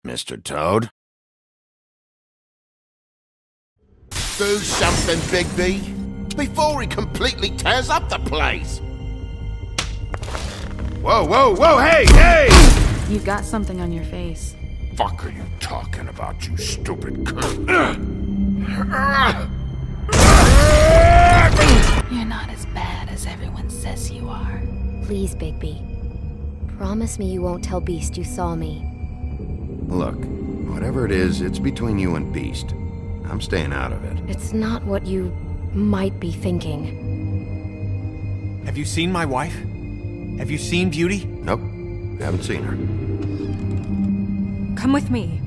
Mr. Toad. Do something, Bigby, before he completely tears up the place! Whoa, whoa, whoa, hey, hey! You've got something on your face. Fuck are you talking about, you stupid cunt? You're not as bad as everyone says you are. Please, Bigby. Promise me you won't tell Beast you saw me. Look, whatever it is, it's between you and Beast. I'm staying out of it. It's not what you might be thinking. Have you seen my wife? Have you seen Beauty? Nope, haven't seen her. Come with me.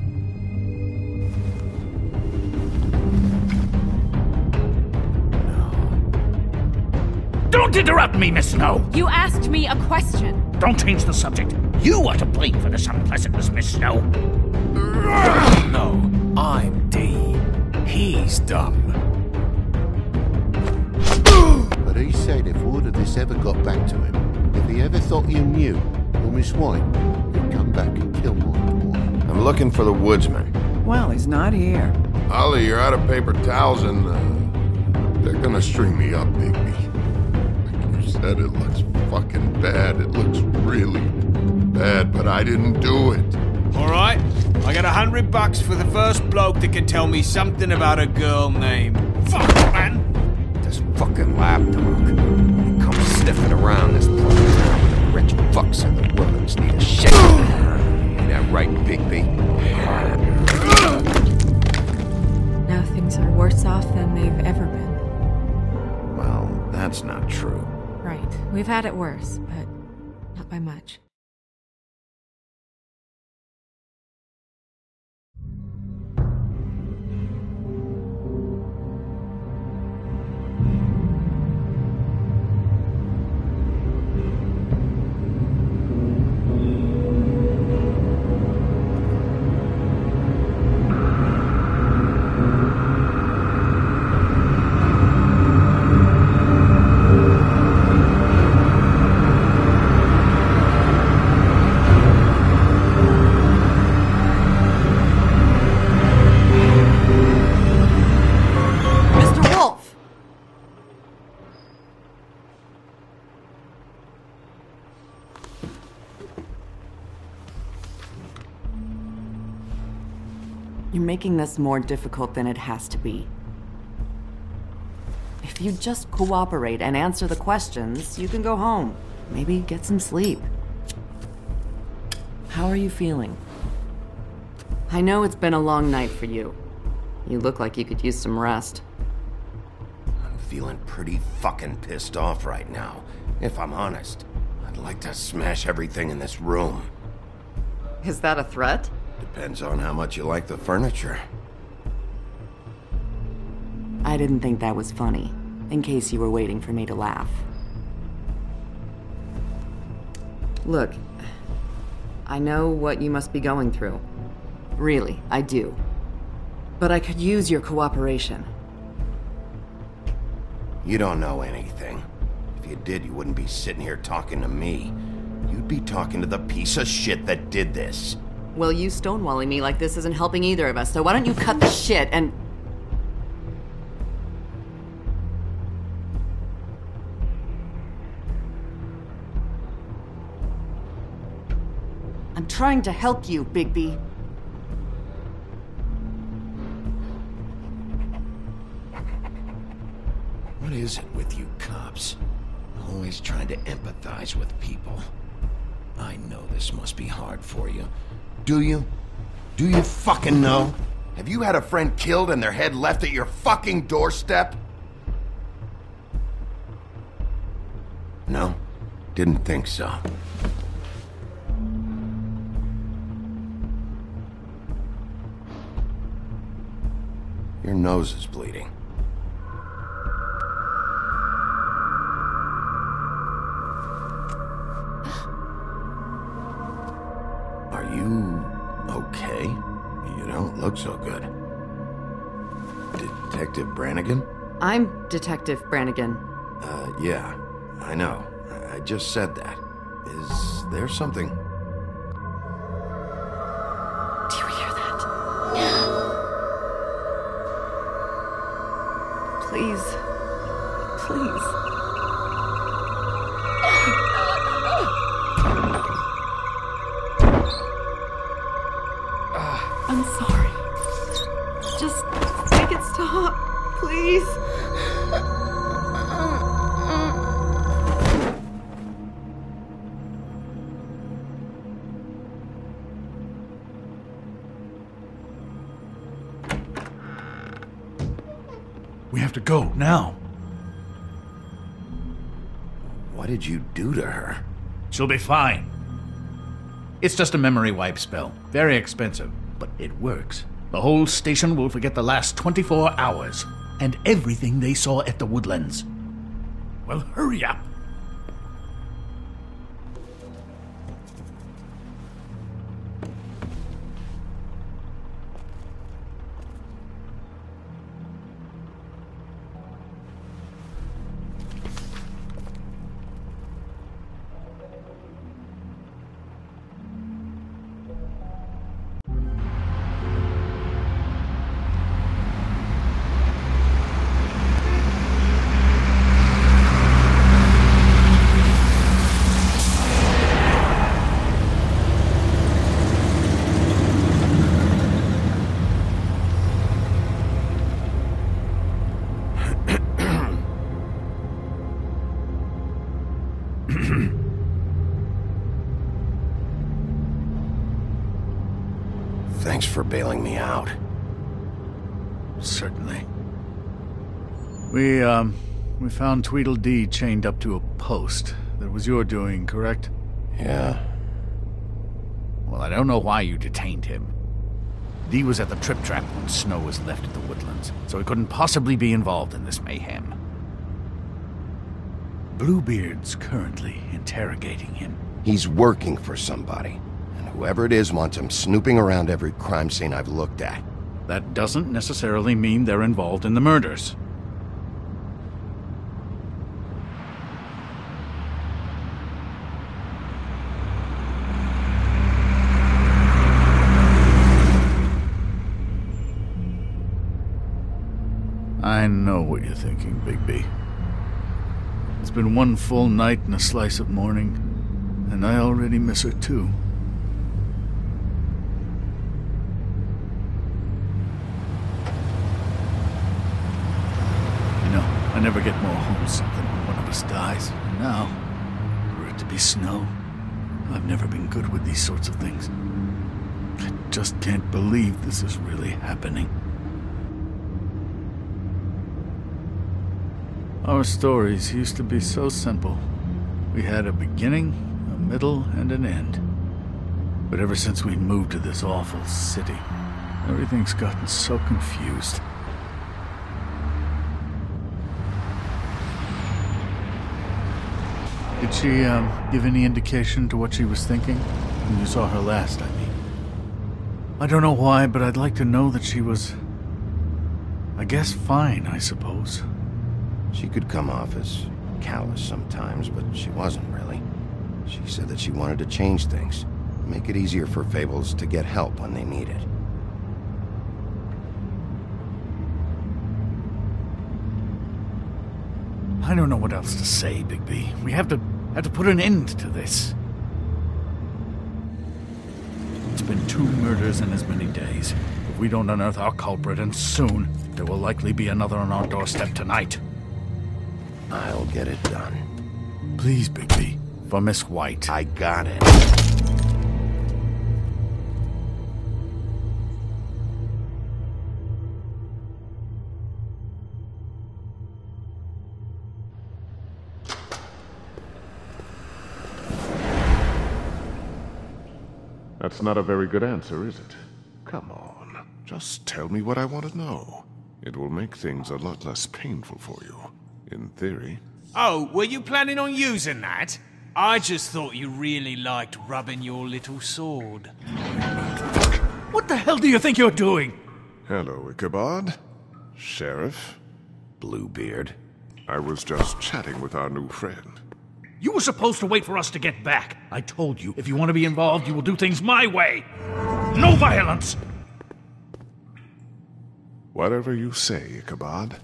Don't interrupt me, Miss Snow! You asked me a question. Don't change the subject. You are to blame for this unpleasantness, Miss Snow. No, I'm D. He's dumb. But he said if word of this ever got back to him, if he ever thought you knew, or Miss White, he'd come back and kill my boy. I'm looking for the woodsman. Well, he's not here. Ollie, you're out of paper towels and, they're gonna string me up, Bigby. Like you said, it looks fucking bad. It looks really bad, but I didn't do it. Alright, I got $100 for the first bloke that can tell me something about a girl named... Fuck, man! This fucking lapdog. He comes sniffing around this poor town with the rich fucks in the wilderness need a shake. Ain't that right, Bigby? Now things are worse off than they've ever been. Well, that's not true. Right. We've had it worse, but not by much. You're making this more difficult than it has to be. If you just cooperate and answer the questions, you can go home. Maybe get some sleep. How are you feeling? I know it's been a long night for you. You look like you could use some rest. I'm feeling pretty fucking pissed off right now. If I'm honest, I'd like to smash everything in this room. Is that a threat? Depends on how much you like the furniture. I didn't think that was funny, in case you were waiting for me to laugh. Look, I know what you must be going through. Really, I do. But I could use your cooperation. You don't know anything. If you did, you wouldn't be sitting here talking to me. You'd be talking to the piece of shit that did this. Well, you stonewalling me like this isn't helping either of us, so why don't you cut the shit and... I'm trying to help you, Bigby. What is it with you cops? Always trying to empathize with people. I know this must be hard for you. Do you? Do you fucking know? Have you had a friend killed and their head left at your fucking doorstep? No? Didn't think so. Your nose is bleeding. Are you okay? You don't look so good. Detective Brannigan? I'm Detective Brannigan. Yeah, I know. I just said that. Is there something? Do you Please. Please. I'm sorry. Just make it stop, please. We have to go, now. What did you do to her? She'll be fine. It's just a memory wipe spell. Very expensive, but it works. The whole station will forget the last 24 hours, and everything they saw at the Woodlands. Well, hurry up. Thanks for bailing me out. Certainly. We found Tweedledee chained up to a post. That was your doing, correct? Yeah. Well, I don't know why you detained him. Dee was at the Trip Trap when Snow was left at the Woodlands, so he couldn't possibly be involved in this mayhem. Bluebeard's currently interrogating him. He's working for somebody. And whoever it is wants him snooping around every crime scene I've looked at. That doesn't necessarily mean they're involved in the murders. I know what you're thinking, Bigby. It's been one full night and a slice of morning, and I already miss her too. You know, I never get more homesick than when one of us dies. And now, for it to be Snow, I've never been good with these sorts of things. I just can't believe this is really happening. Our stories used to be so simple. We had a beginning, a middle, and an end. But ever since we moved to this awful city, everything's gotten so confused. Did she, give any indication to what she was thinking? When you saw her last, I mean. I don't know why, but I'd like to know that she was... I guess fine, I suppose. She could come off as callous sometimes, but she wasn't really. She said that she wanted to change things, make it easier for Fables to get help when they need it. I don't know what else to say, Bigby. We have to put an end to this. It's been 2 murders in as many days. If we don't unearth our culprit, and soon, there will likely be another on our doorstep tonight. I'll get it done. Please, Bigby. For Miss White. I got it. That's not a very good answer, is it? Come on. Just tell me what I want to know. It will make things a lot less painful for you. In theory. Oh, were you planning on using that? I just thought you really liked rubbing your little sword. What the hell do you think you're doing? Hello, Ichabod. Sheriff. Bluebeard. I was just chatting with our new friend. You were supposed to wait for us to get back. I told you, if you want to be involved, you will do things my way. No violence! Whatever you say, Ichabod.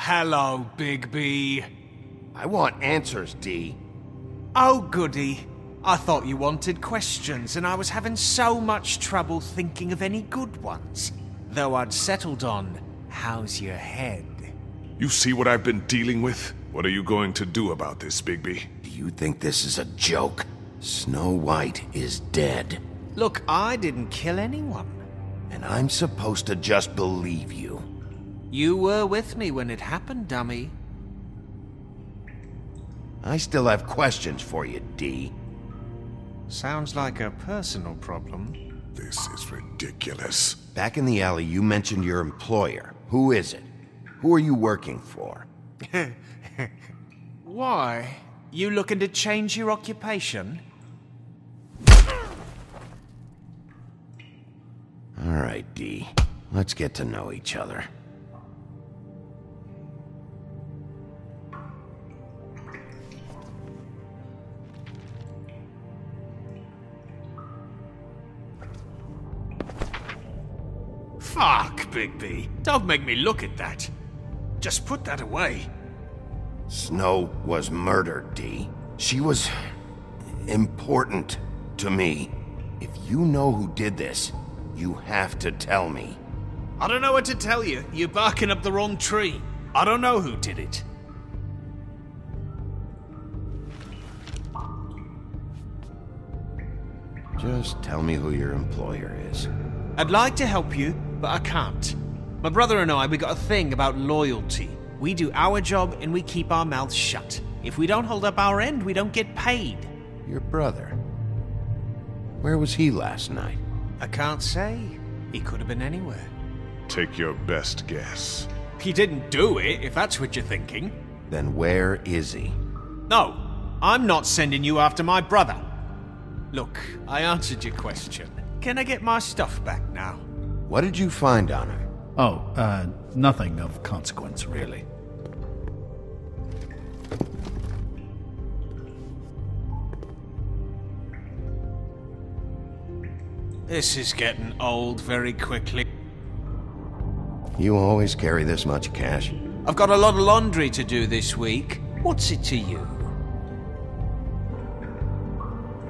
Hello, Bigby. I want answers, D. Oh, goody. I thought you wanted questions, and I was having so much trouble thinking of any good ones. Though I'd settled on, how's your head? You see what I've been dealing with? What are you going to do about this, Bigby? Do you think this is a joke? Snow White is dead. Look, I didn't kill anyone. And I'm supposed to just believe you. You were with me when it happened, dummy. I still have questions for you, D. Sounds like a personal problem. This is ridiculous. Back in the alley, you mentioned your employer. Who is it? Who are you working for? Why? You looking to change your occupation? All right, D. Let's get to know each other. Fuck, Bigby. Don't make me look at that. Just put that away. Snow was murdered, D. She was important to me. If you know who did this, you have to tell me. I don't know what to tell you. You're barking up the wrong tree. I don't know who did it. Just tell me who your employer is. I'd like to help you, but I can't. My brother and I, we got a thing about loyalty. We do our job and we keep our mouths shut. If we don't hold up our end, we don't get paid. Your brother? Where was he last night? I can't say. He could have been anywhere. Take your best guess. He didn't do it, if that's what you're thinking. Then where is he? No, I'm not sending you after my brother. Look, I answered your question. Can I get my stuff back now? What did you find on him? Oh, nothing of consequence, really. This is getting old very quickly. You always carry this much cash? I've got a lot of laundry to do this week. What's it to you?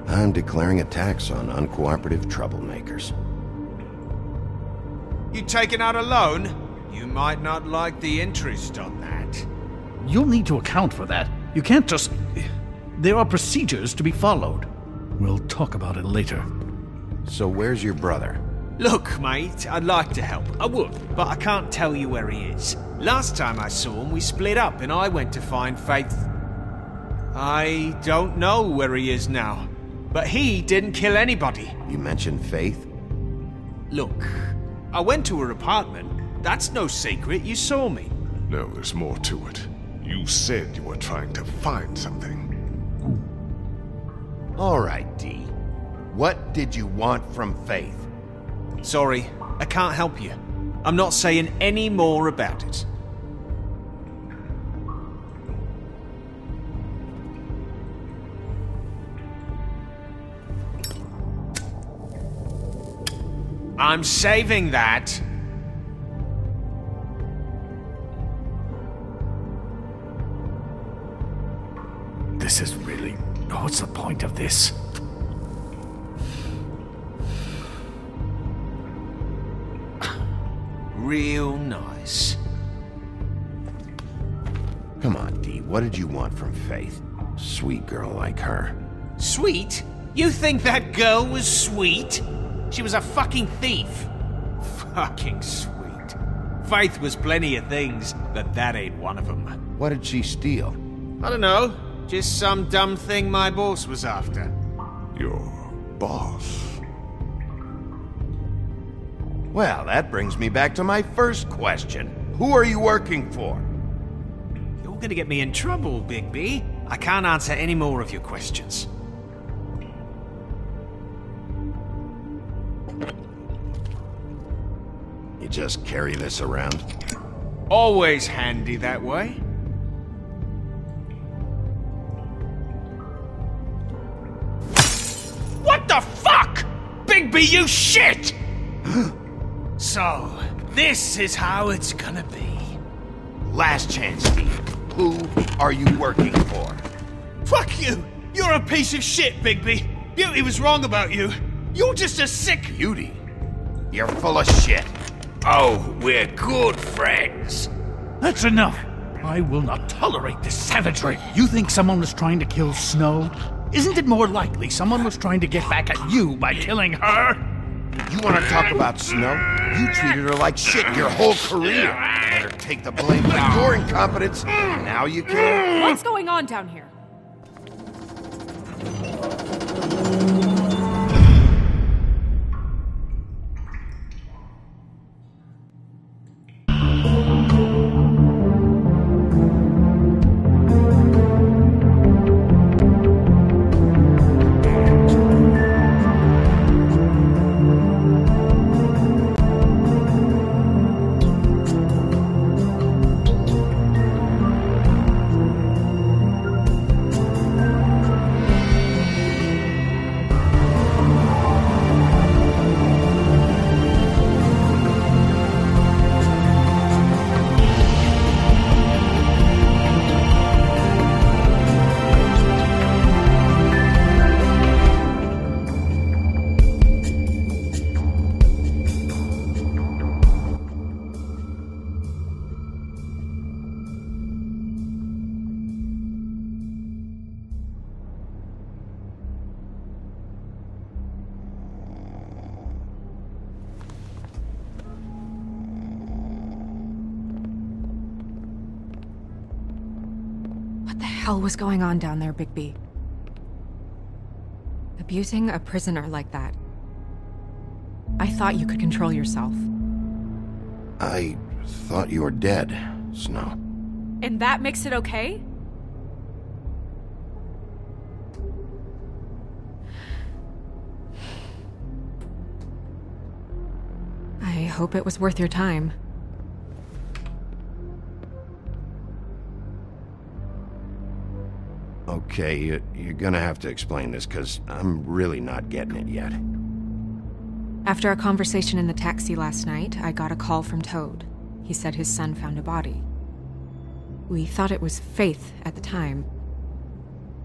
I'm declaring a tax on uncooperative troublemakers. You taking out a loan? You might not like the interest on that. You'll need to account for that. You can't just... There are procedures to be followed. We'll talk about it later. So where's your brother? Look, mate, I'd like to help. I would, but I can't tell you where he is. Last time I saw him, we split up and I went to find Faith. I don't know where he is now, but he didn't kill anybody. You mentioned Faith? Look, I went to her apartment. That's no secret, you saw me. No, there's more to it. You said you were trying to find something. All right, D. What did you want from Faith? Sorry, I can't help you. I'm not saying any more about it. I'm saving that. This is really... What's the point of this? Real nice. Come on, D. What did you want from Faith? Sweet girl like her. Sweet? You think that girl was sweet? She was a fucking thief. Fucking sweet. Faith was plenty of things, but that ain't one of them. What did she steal? I don't know. Just some dumb thing my boss was after. Your boss? Well, that brings me back to my first question. Who are you working for? You're gonna get me in trouble, Bigby. I can't answer any more of your questions. You just carry this around? Always handy that way. What the fuck? Bigby, you shit! So, this is how it's gonna be. Last chance, Steve. Who are you working for? Fuck you! You're a piece of shit, Bigby! Beauty was wrong about you. You're just a sick... Beauty? You're full of shit. Oh, we're good friends. That's enough. I will not tolerate this savagery. You think someone was trying to kill Snow? Isn't it more likely someone was trying to get back at you by killing her? You want to talk about Snow? You treated her like shit your whole career. Let her take the blame for your incompetence. Now you care? What's going on down here? What the hell was going on down there, Bigby? Abusing a prisoner like that. I thought you could control yourself. I thought you were dead, Snow. And that makes it okay? I hope it was worth your time. Okay, you're gonna have to explain this, because I'm really not getting it yet. After our conversation in the taxi last night, I got a call from Toad. He said his son found a body. We thought it was Faith at the time.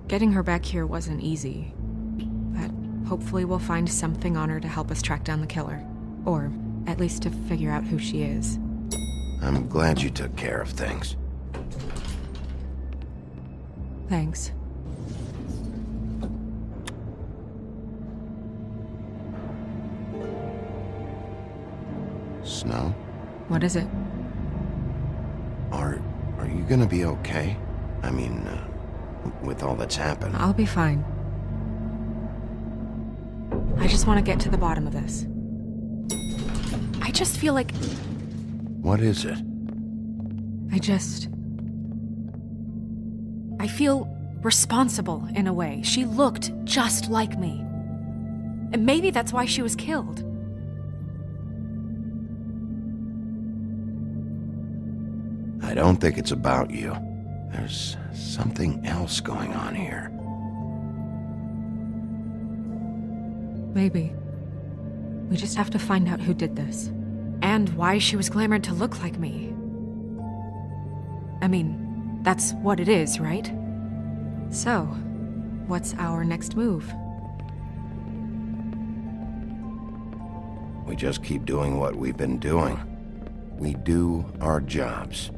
Getting her back here wasn't easy, but hopefully we'll find something on her to help us track down the killer. Or at least to figure out who she is. I'm glad you took care of things. Thanks. Snow? What is it? Are you gonna be okay? I mean, with all that's happened. I'll be fine. I just want to get to the bottom of this. I just feel like... What is it? I feel responsible in a way. She looked just like me. And maybe that's why she was killed. I don't think it's about you. There's something else going on here. Maybe. We just have to find out who did this. And why she was glamored to look like me. I mean, that's what it is, right? So, what's our next move? We just keep doing what we've been doing. We do our jobs.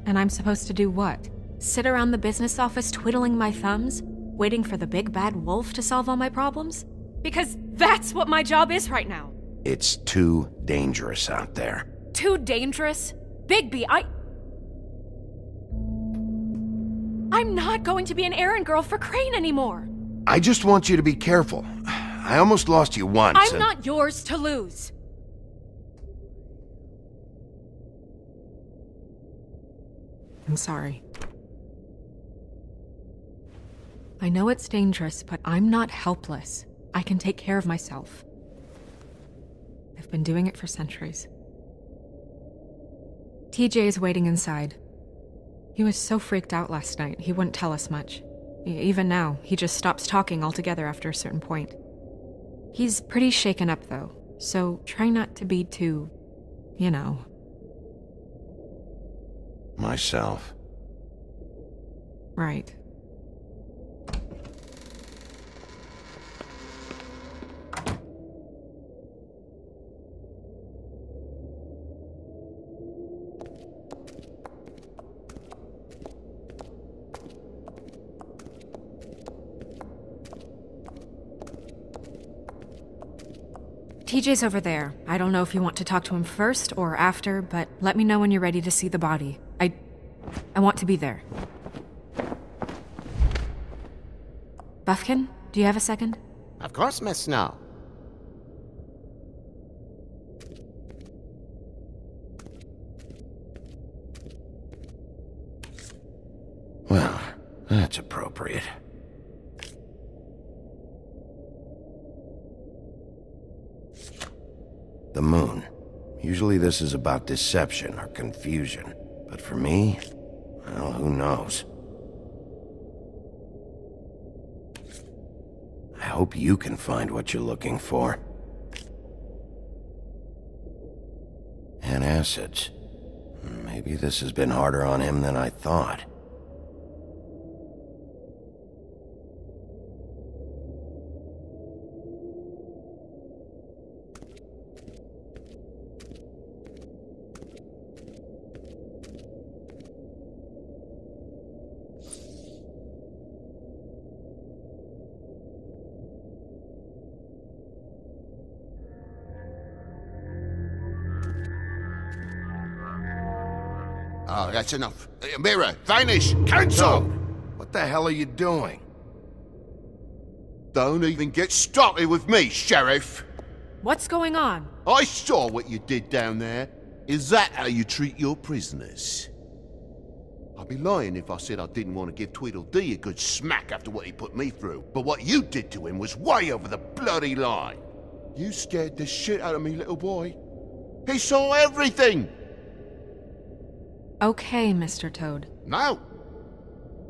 And I'm supposed to do what? Sit around the business office twiddling my thumbs, waiting for the big bad wolf to solve all my problems? Because that's what my job is right now. It's too dangerous out there. Too dangerous? Bigby, I'm not going to be an errand girl for Crane anymore. I just want you to be careful. I almost lost you once. I'm not yours to lose. I'm sorry. I know it's dangerous, but I'm not helpless. I can take care of myself. I've been doing it for centuries. TJ is waiting inside. He was so freaked out last night, he wouldn't tell us much. Even now, he just stops talking altogether after a certain point. He's pretty shaken up, though, so try not to be too, you know. Myself. Right. TJ's over there. I don't know if you want to talk to him first or after, but let me know when you're ready to see the body. I want to be there. Buffkin, do you have a second? Of course, Miss Snow. Well, that's appropriate. The moon. Usually this is about deception or confusion. But for me, well, who knows? I hope you can find what you're looking for. Antacids. Maybe this has been harder on him than I thought. Oh, that's enough. Mirror, vanish, cancel! What the hell are you doing? Don't even get started with me, Sheriff. What's going on? I saw what you did down there. Is that how you treat your prisoners? I'd be lying if I said I didn't want to give Tweedledee a good smack after what he put me through. But what you did to him was way over the bloody line. You scared the shit out of me, little boy. He saw everything! Okay, Mr. Toad. No.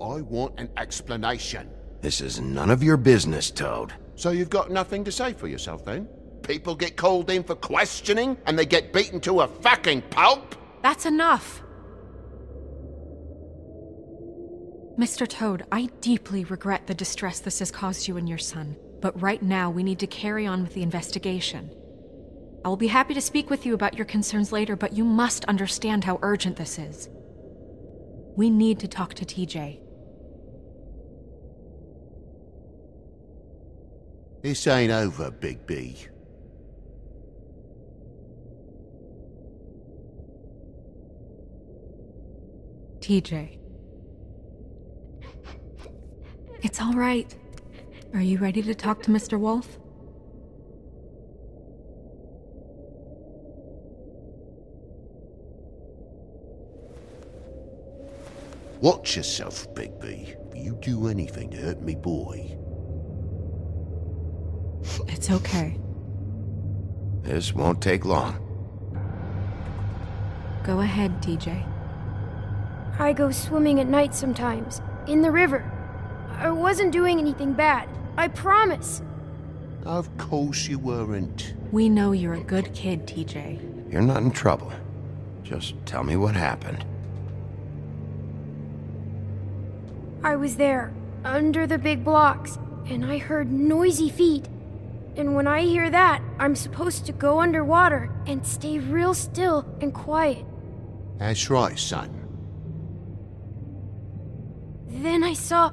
I want an explanation. This is none of your business, Toad. So you've got nothing to say for yourself, then? People get called in for questioning, and they get beaten to a fucking pulp? That's enough! Mr. Toad, I deeply regret the distress this has caused you and your son, but right now we need to carry on with the investigation. I will be happy to speak with you about your concerns later, but you must understand how urgent this is. We need to talk to TJ. This ain't over, Big B. TJ. It's all right. Are you ready to talk to Mr. Wolf? Watch yourself, Big B. If you do anything to hurt me boy. It's okay. This won't take long. Go ahead, TJ. I go swimming at night sometimes, in the river. I wasn't doing anything bad, I promise. Of course you weren't. We know you're a good kid, TJ. You're not in trouble. Just tell me what happened. I was there, under the big blocks, and I heard noisy feet. And when I hear that, I'm supposed to go underwater and stay real still and quiet. That's right, son. Then I saw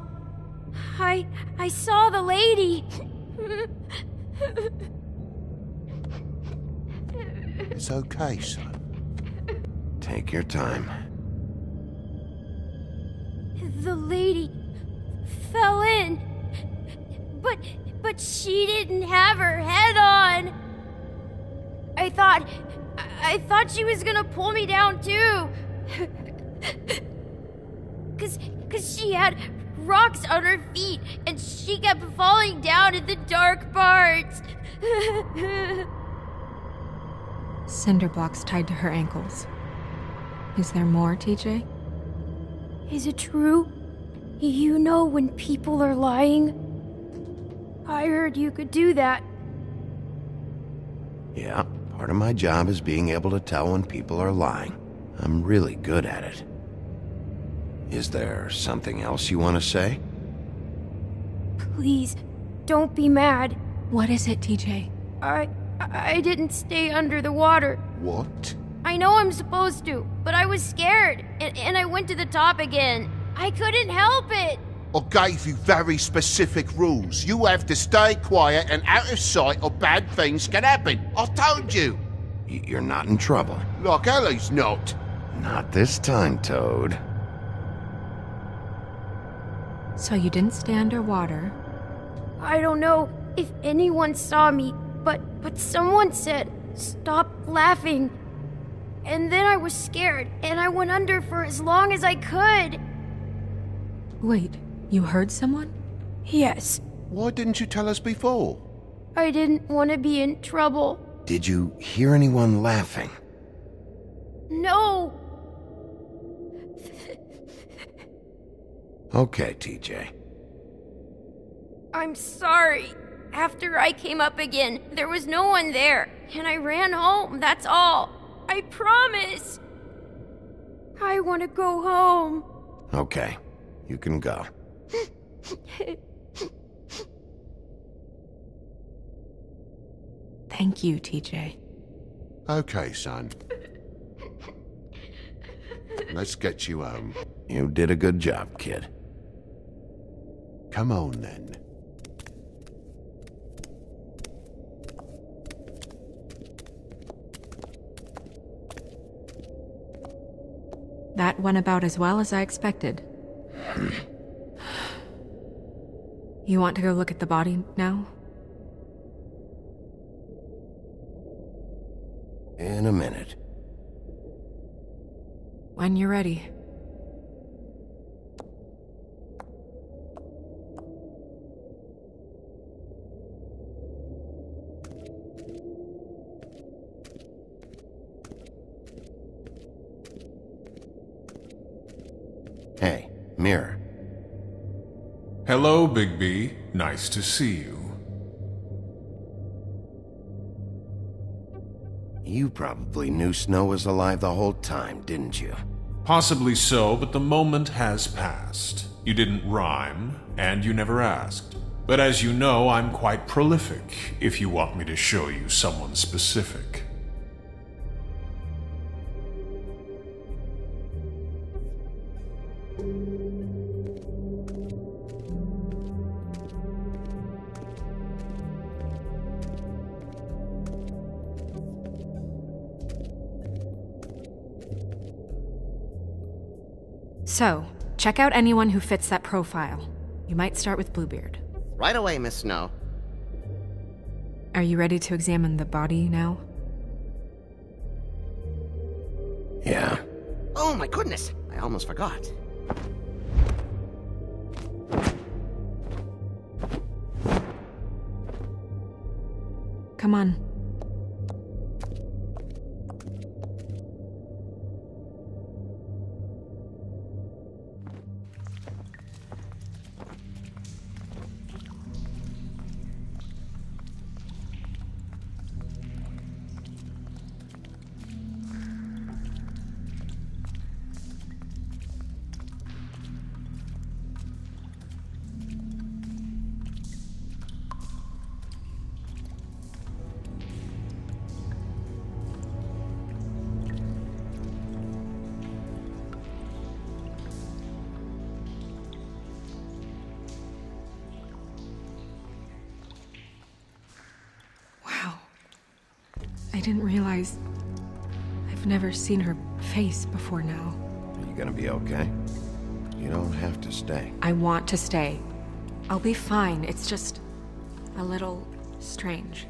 the lady. It's okay, son. Take your time. The lady fell in, but she didn't have her head on. I thought she was gonna pull me down too. Cause she had rocks on her feet and she kept falling down in the dark parts. Cinder blocks tied to her ankles. Is there more, TJ? Is it true? You know when people are lying? I heard you could do that. Yeah, part of my job is being able to tell when people are lying. I'm really good at it. Is there something else you want to say? Please, don't be mad. What is it, TJ? I didn't stay under the water. What? I know I'm supposed to, but I was scared, and I went to the top again. I couldn't help it. I gave you very specific rules. You have to stay quiet and out of sight or bad things can happen. I told you. You're not in trouble. Like Ellie's not. Not this time, Toad. So you didn't stay underwater? I don't know if anyone saw me, but someone said, "Stop laughing." And then I was scared, and I went under for as long as I could. Wait, you heard someone? Yes. Why didn't you tell us before? I didn't want to be in trouble. Did you hear anyone laughing? No. Okay, TJ. I'm sorry. After I came up again, there was no one there, and I ran home, that's all. I promise. I want to go home. Okay, you can go. Thank you, TJ. Okay, son. Let's get you home. You did a good job, kid. Come on, then. That went about as well as I expected. You want to go look at the body now? In a minute. When you're ready. Hey, Mirror. Hello, Bigby. Nice to see you. You probably knew Snow was alive the whole time, didn't you? Possibly so, but the moment has passed. You didn't rhyme, and you never asked. But as you know, I'm quite prolific, if you want me to show you someone specific. So, check out anyone who fits that profile. You might start with Bluebeard. Right away, Miss Snow. Are you ready to examine the body now? Yeah. Oh my goodness, I almost forgot. Come on. I didn't realize I've never seen her face before now. Are you gonna be okay? You don't have to stay. I want to stay. I'll be fine. It's just a little strange.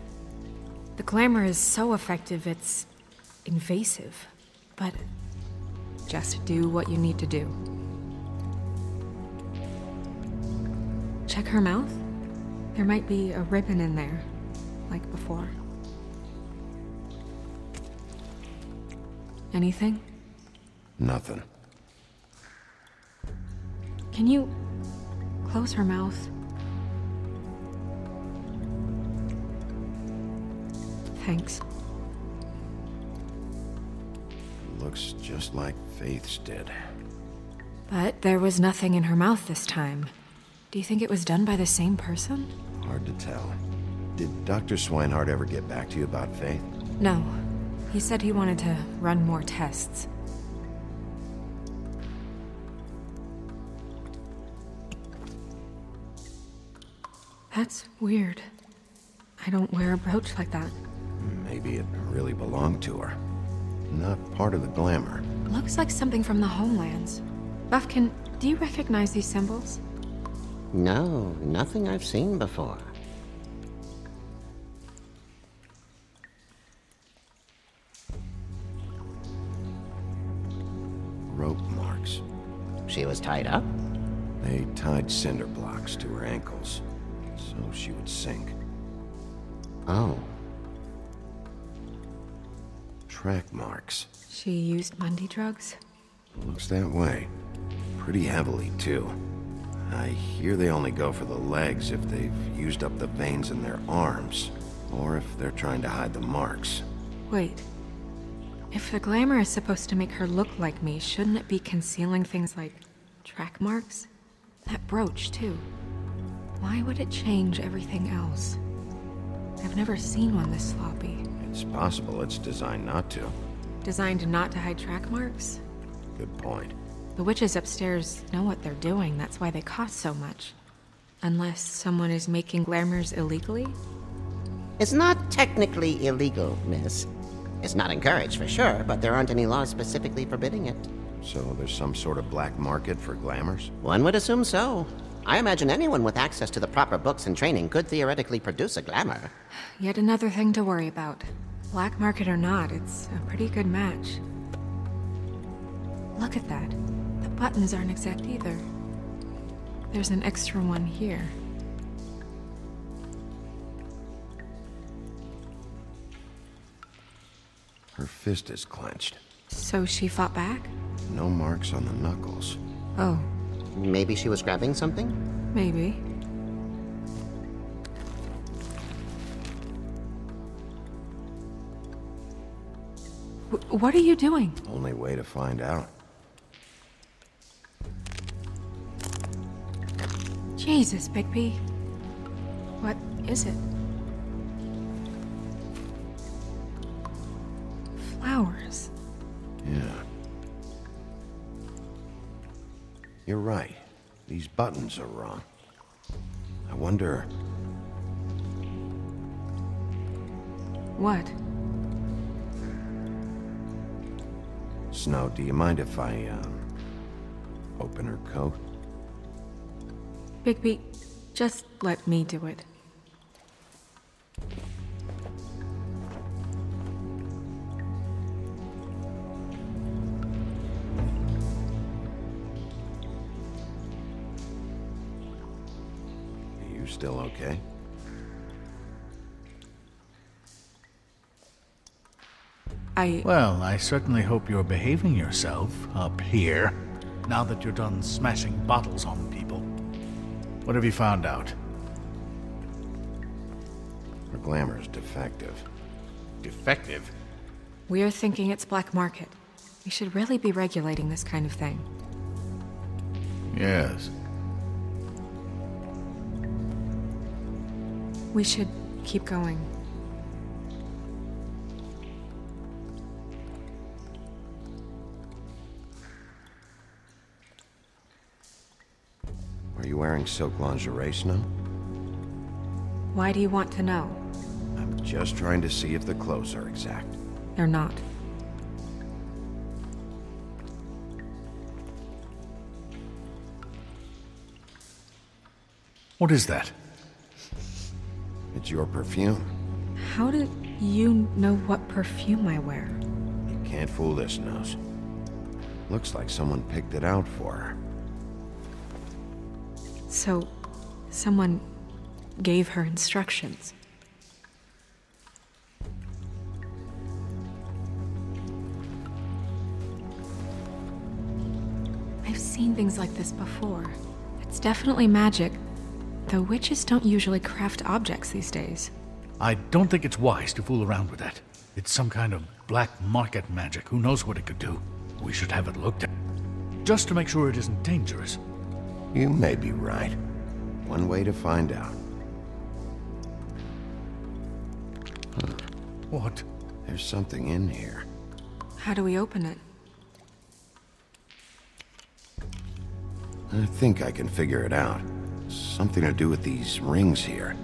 The glamour is so effective, it's invasive. But just do what you need to do. Check her mouth. There might be a ribbon in there, like before. Anything? Nothing. Can you close her mouth? Thanks. Looks just like Faith's did. But there was nothing in her mouth this time. Do you think it was done by the same person? Hard to tell. Did Dr. Swinehart ever get back to you about Faith? No. He said he wanted to run more tests. That's weird. I don't wear a brooch like that. Maybe it really belonged to her. Not part of the glamour. Looks like something from the Homelands. Buffkin, do you recognize these symbols? No, nothing I've seen before. Rope marks. She was tied up? They tied cinder blocks to her ankles, so she would sink. Oh. Track marks. She used Mundy drugs? Looks that way. Pretty heavily, too. I hear they only go for the legs if they've used up the veins in their arms, or if they're trying to hide the marks. Wait. If the glamour is supposed to make her look like me, shouldn't it be concealing things like track marks? That brooch, too. Why would it change everything else? I've never seen one this sloppy. It's possible it's designed not to. Designed not to hide track marks? Good point. The witches upstairs know what they're doing, that's why they cost so much. Unless someone is making glamours illegally? It's not technically illegal, miss. It's not encouraged for sure, but there aren't any laws specifically forbidding it. So there's some sort of black market for glamours? One would assume so. I imagine anyone with access to the proper books and training could theoretically produce a glamour. Yet another thing to worry about. Black market or not, it's a pretty good match. Look at that. The buttons aren't exact either. There's an extra one here. Her fist is clenched. So she fought back? No marks on the knuckles. Oh. Maybe she was grabbing something? Maybe. What are you doing? Only way to find out. Jesus, Bigby. What is it? Flowers. Yeah. You're right. These buttons are wrong. I wonder... What? Snow, do you mind if I, open her coat? Bigby, just let me do it. Are you still okay? Well, I certainly hope you're behaving yourself up here, now that you're done smashing bottles on people. What have you found out? Her glamour's defective. Defective? We're thinking it's black market. We should really be regulating this kind of thing. Yes. We should keep going. Are you wearing silk lingerie, Snow? Why do you want to know? I'm just trying to see if the clothes are exact. They're not. What is that? It's your perfume. How do you know what perfume I wear? You can't fool this nose. Looks like someone picked it out for her. So, someone gave her instructions. I've seen things like this before. It's definitely magic, though witches don't usually craft objects these days. I don't think it's wise to fool around with that. It's some kind of black market magic. Who knows what it could do? We should have it looked at. just to make sure it isn't dangerous. You may be right. One way to find out. What? There's something in here. How do we open it? I think I can figure it out. Something to do with these rings here.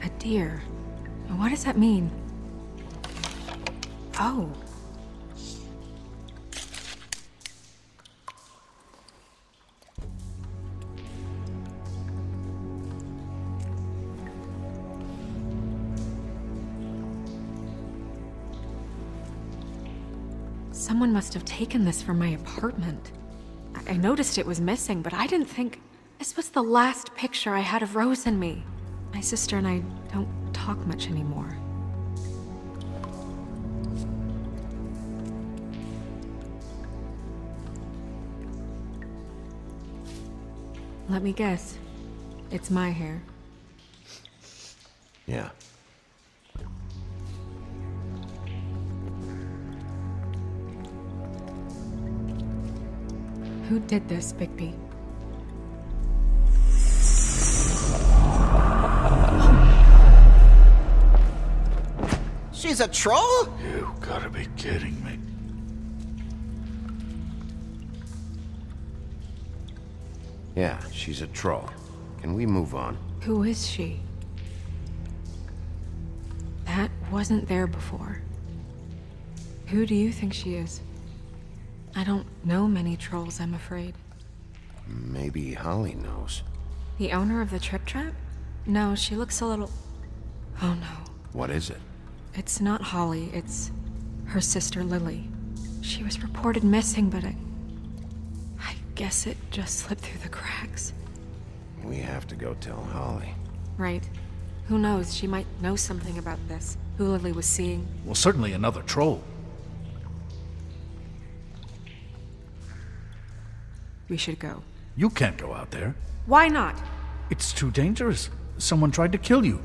A deer. What does that mean? Oh. Someone must have taken this from my apartment. I noticed it was missing, but I didn't think... This was the last picture I had of Rose and me. My sister and I don't talk much anymore. Let me guess. It's my hair. Yeah. Who did this, Bigby? She's a troll? You gotta be kidding me. Yeah, she's a troll. Can we move on? Who is she? That wasn't there before. Who do you think she is? I don't know many trolls, I'm afraid. Maybe Holly knows. The owner of the Trip Trap? No, she looks a little... Oh no. What is it? It's not Holly, it's her sister Lily. She was reported missing, but I guess it just slipped through the cracks. We have to go tell Holly. Right. Who knows, she might know something about this. Who Lily was seeing. Well, certainly another troll. We should go. You can't go out there. Why not? It's too dangerous. Someone tried to kill you.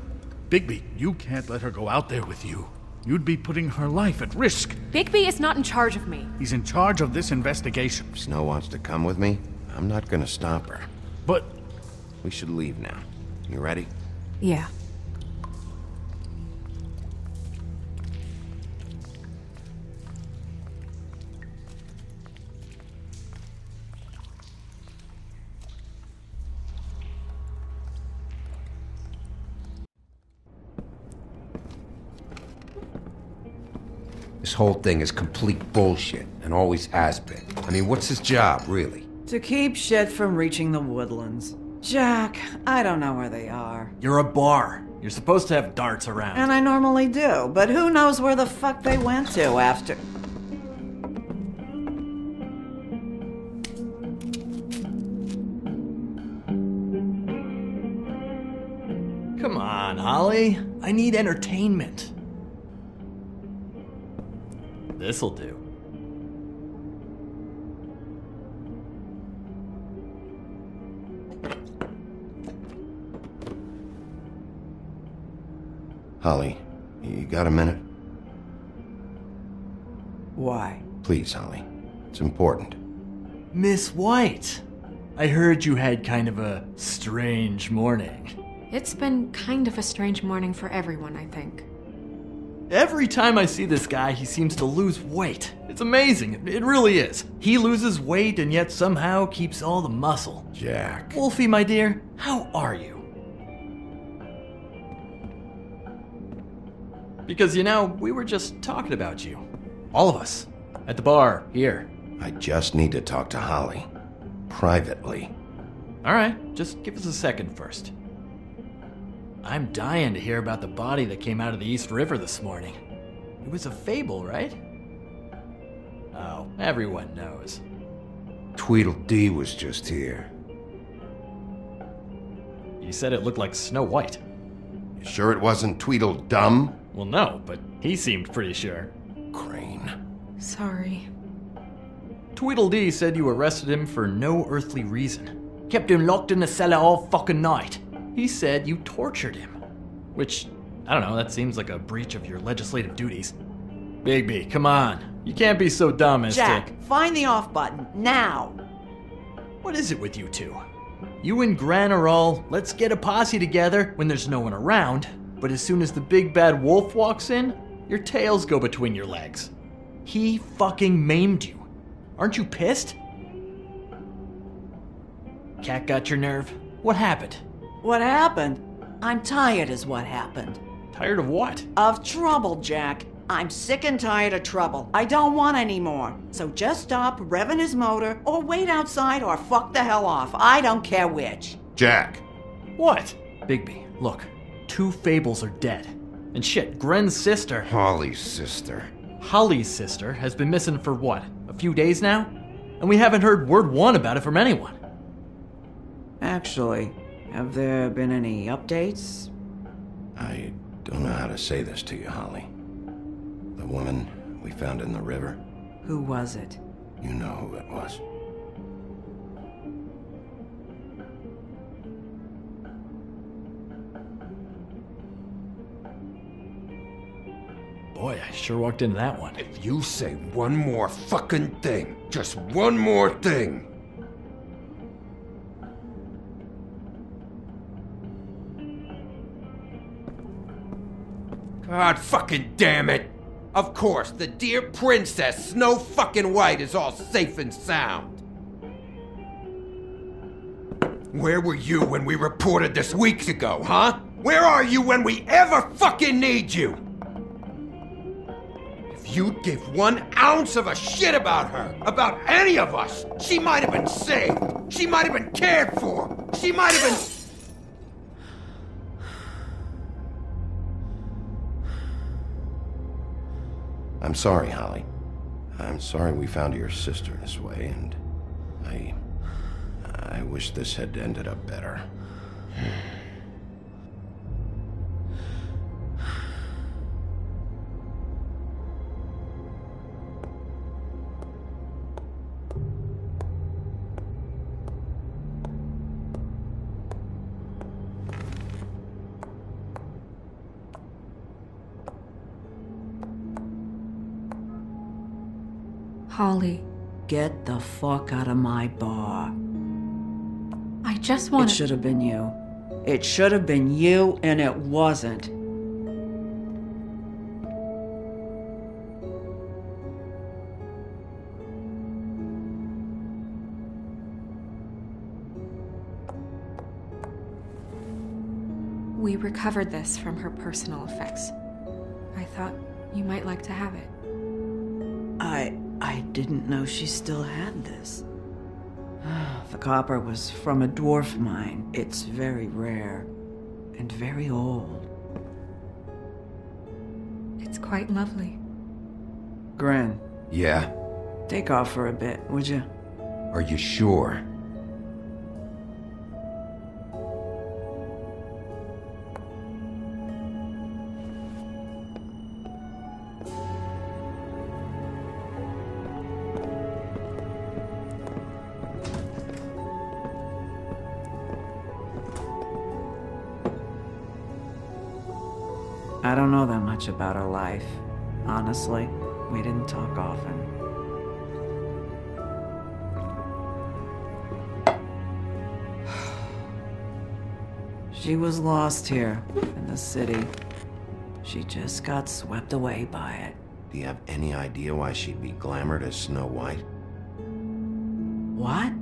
Bigby, you can't let her go out there with you. You'd be putting her life at risk. Bigby is not in charge of me. He's in charge of this investigation. If Snow wants to come with me, I'm not gonna stop her. But... We should leave now. You ready? Yeah. This whole thing is complete bullshit, and always has been. I mean, what's his job, really? To keep shit from reaching the woodlands. Jack, I don't know where they are. You're a bar. You're supposed to have darts around. And I normally do, but who knows where the fuck they went to after... Come on, Holly. I need entertainment. This'll do. Holly, you got a minute? Why? Please, Holly. It's important. Miss White, I heard you had kind of a strange morning. It's been kind of a strange morning for everyone, I think. Every time I see this guy, he seems to lose weight. It's amazing. It really is. He loses weight and yet somehow keeps all the muscle. Jack. Wolfie, my dear, how are you? Because, you know, we were just talking about you. All of us. At the bar, here. I just need to talk to Holly. Privately. Alright, just give us a second first. I'm dying to hear about the body that came out of the East River this morning. It was a fable, right? Oh, everyone knows. Tweedledee was just here. You said it looked like Snow White. You sure it wasn't Tweedledum? Well, no, but he seemed pretty sure. Crane. Sorry. Tweedledee said you arrested him for no earthly reason. Kept him locked in the cellar all fucking night. He said you tortured him. Which, I don't know, that seems like a breach of your legislative duties. Bigby, come on. You can't be so dumb as Jack, find the off button, now! What is it with you two? You and Gran are all, let's get a posse together when there's no one around, but as soon as the big bad wolf walks in, your tails go between your legs. He fucking maimed you. Aren't you pissed? Cat got your nerve? What happened? What happened? I'm tired is what happened. Tired of what? Of trouble, Jack. I'm sick and tired of trouble. I don't want any more. So just stop revving his motor, or wait outside, or fuck the hell off. I don't care which. Jack. What? Bigby, look. 2 fables are dead. And shit, Gren's sister... Holly's sister. Holly's sister has been missing for what? A few days now? And we haven't heard word one about it from anyone. Actually, have there been any updates? I don't know how to say this to you, Holly. The woman we found in the river. Who was it? You know who it was. Boy, I sure walked into that one. If you say one more fucking thing, just one more thing. God fucking damn it! Of course, the dear Princess Snow fucking White is all safe and sound. Where were you when we reported this weeks ago, huh? Where are you when we ever fucking need you? If you'd give 1 ounce of a shit about her, about any of us, she might have been saved. She might have been cared for. She might have been... I'm sorry, Holly. I'm sorry we found your sister this way, and I wish this had ended up better. Holly. Get the fuck out of my bar. I just want It should have been you. It should have been you, and it wasn't. We recovered this from her personal effects. I thought you might like to have it. I didn't know she still had this. The copper was from a dwarf mine. It's very rare and very old. It's quite lovely. Gren. Yeah? Take off for a bit, would you? Are you sure? I don't know that much about her life. Honestly, we didn't talk often. She was lost here, in the city. She just got swept away by it. Do you have any idea why she'd be glamored as Snow White? What?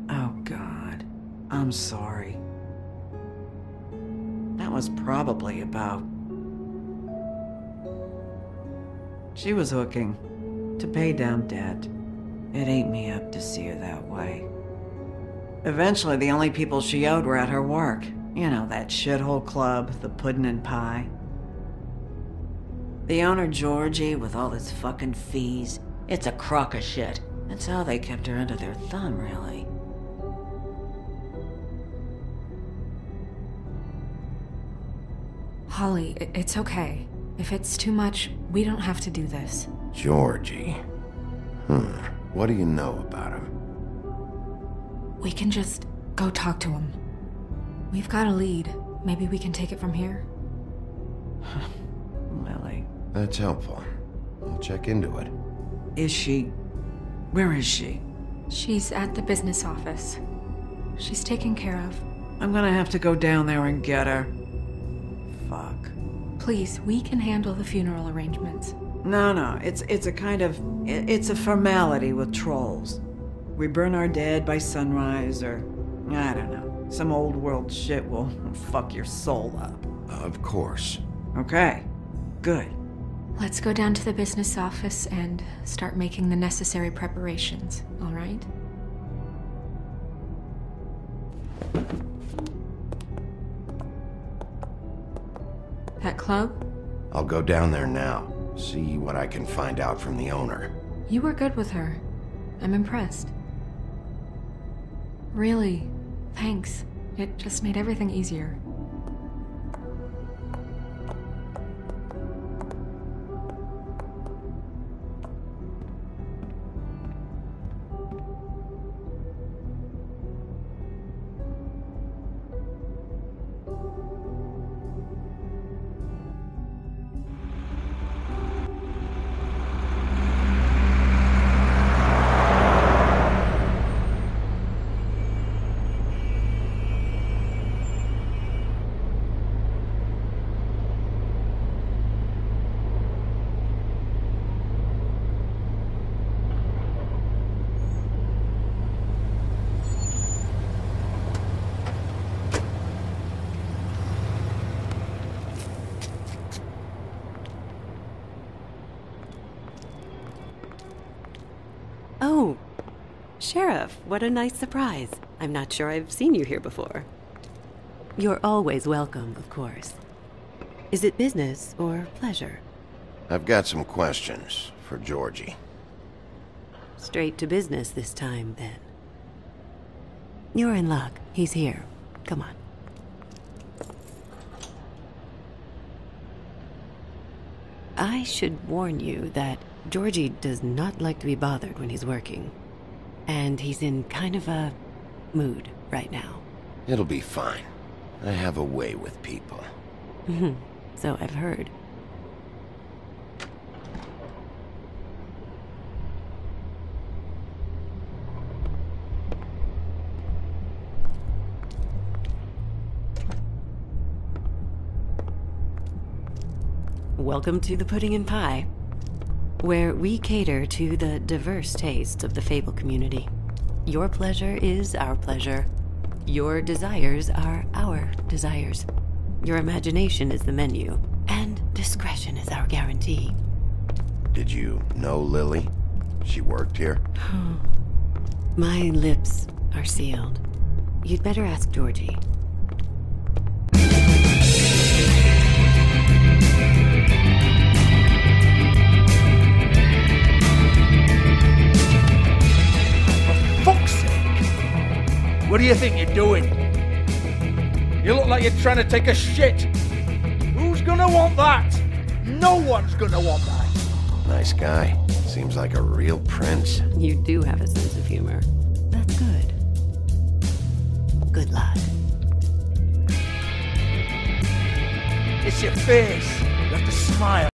Oh, God. I'm sorry. That was probably about... She was hooking to pay down debt. It ate me up to see her that way. Eventually, the only people she owed were at her work. You know, that shithole club, the Puddin' and Pie. The owner, Georgie, with all his fucking fees, it's a crock of shit. That's how they kept her under their thumb, really. Holly, it's okay. If it's too much, we don't have to do this. Georgie. What do you know about him? We can just go talk to him. We've got a lead. Maybe we can take it from here. Lily. That's helpful. I'll check into it. Is she... Where is she? She's at the business office. She's taken care of. I'm gonna have to go down there and get her. Fuck. Please, we can handle the funeral arrangements. No, it's a kind of... It's a formality with trolls. We burn our dead by sunrise, or... I don't know. Some old world shit will fuck your soul up. Of course. Okay. Good. Let's go down to the business office and start making the necessary preparations, all right? That club? I'll go down there now. See what I can find out from the owner. You were good with her. I'm impressed. Really, thanks. It just made everything easier. Oh, Sheriff, what a nice surprise. I'm not sure I've seen you here before. You're always welcome, of course. Is it business or pleasure? I've got some questions for Georgie. Straight to business this time, then. You're in luck. He's here. Come on. I should warn you that Georgie does not like to be bothered when he's working. And he's in kind of a mood right now. It'll be fine. I have a way with people. So I've heard. Welcome to the Pudding and Pie, where we cater to the diverse tastes of the Fable community. Your pleasure is our pleasure. Your desires are our desires. Your imagination is the menu, and discretion is our guarantee. Did you know Lily? She worked here? My lips are sealed. You'd better ask Georgie. Fuck's sake! What do you think you're doing? You look like you're trying to take a shit. Who's gonna want that? No one's gonna want that. Nice guy. Seems like a real prince. You do have a sense of humor. That's good. Good luck. It's your face. You have to smile.